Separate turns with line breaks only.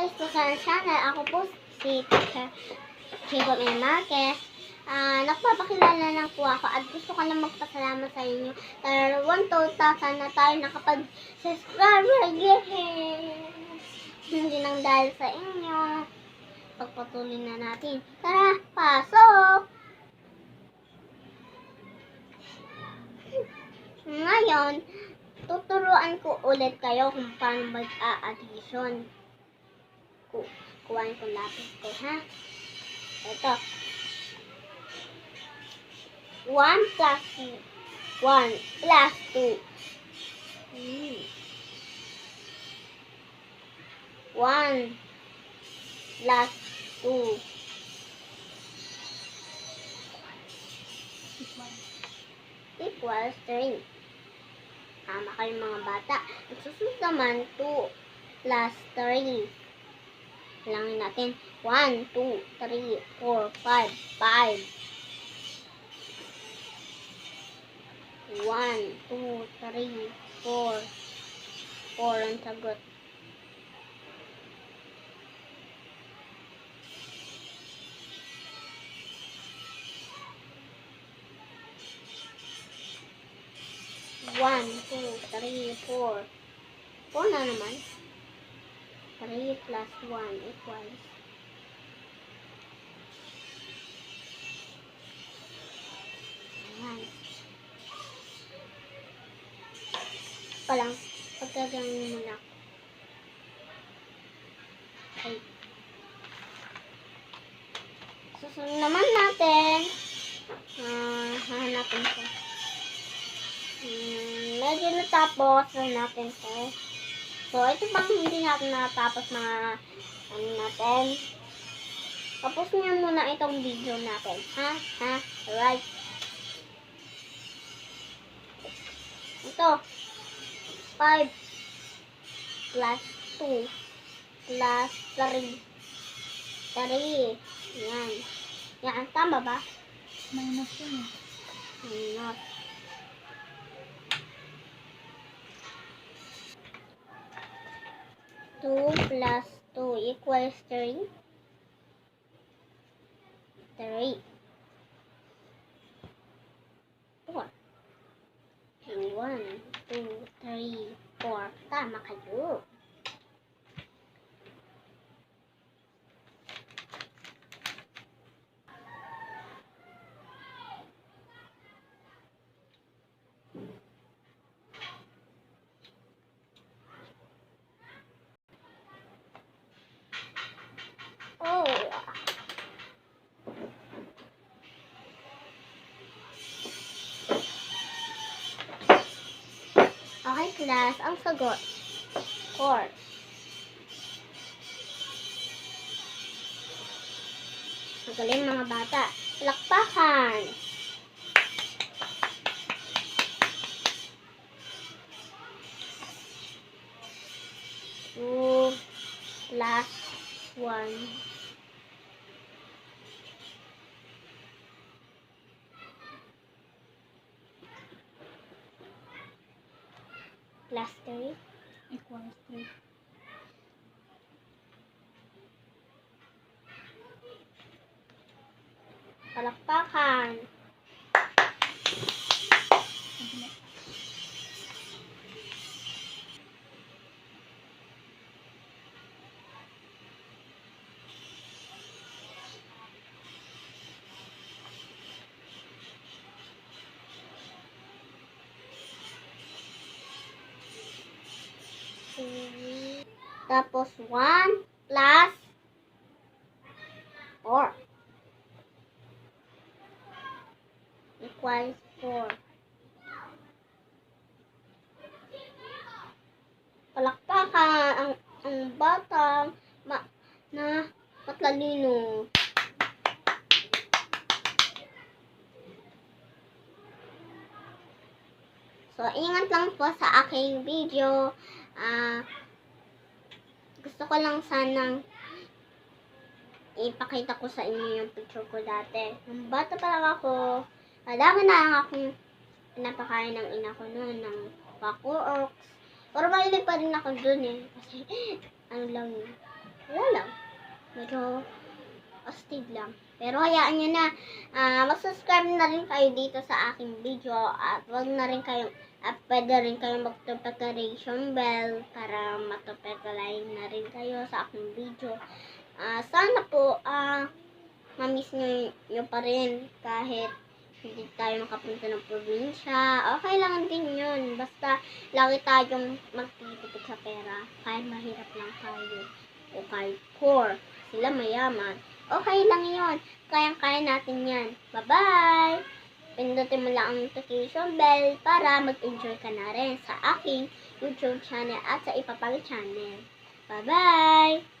guys po sa channel. Ako po si Teacher Chico May Marquez. Nagpapakilala lang po ako at gusto ko lang magpasalamat sa inyo. Dahil 1,000 na tayo nakapag-subscriber. Hindi lang dahil sa inyo. Pagpatuloy na natin. Tara, pasok! Ngayon, tuturuan ko ulit kayo kung paano mag-a-addition. Kuhain ko lapis ko, ha? Ito. 1 plus 1 plus 2. 1 plus 2 equals 3. Tama kayo mga bata. Ang susunod naman, 2 plus 3. Bilangin natin. 1, 2, 3, 4, 5, 5. 1, 2, 3, 4. 4 ang sagot. One, 2, 3, 4. 4 na naman. 3 plus 1 equals 1. Palang, pagkagawin muna ako. Okay. Susunod naman natin. Hahanapin ko. Medyo natapos na natin to. So, ito pang hindi natin natapos mga natin. Tapos niyo muna itong video natin. Ha? Alright. Ito. 5 plus 2 plus 3. 3. Yan. Yan. Tama ba?
Minus yun.
Minus. Two plus 2 equals 3. 3. 4. 1, 2, 3, 4. Tama kayo. Oh. Okay, class. Ang sagot. 4. Magaling mga bata. Palakpakan. Two plus 1. Plus 3
Equals 3.
Palakpakan. Tapos 1 plus 4 equals 4. Palakpakan ang batang na matalino. So, ingat lang po sa aking video. Gusto ko lang sanang ipakita ko sa inyo yung picture ko dati. Nung bata pa lang ako, lagi na lang akong pinapakain ng ina ko noon ng Paco Oaks. Pero mahilig pa rin ako dun eh. Kasi, ano lang yun. Wala lang. Medyo astig lang. Pero hayaan nyo na. Mag-subscribe na rin kayo dito sa aking video. At wag na rin kayong, pwede rin kayong mag-notification bell para matupetalain na rin kayo sa aking video. Sana po, mamiss nyo pa rin kahit hindi tayo makapunta ng probinsya. Okay lang din yun. Basta lagi tayong magtitipid sa pera. Kahit mahirap lang tayo. O kahit poor. Sila mayaman. Okay lang yun. Kayang-kaya natin yan. Bye-bye! Pindutin mo lang ang notification bell para mag-enjoy ka na rin sa aking YouTube channel at sa iba pang channel. Bye-bye!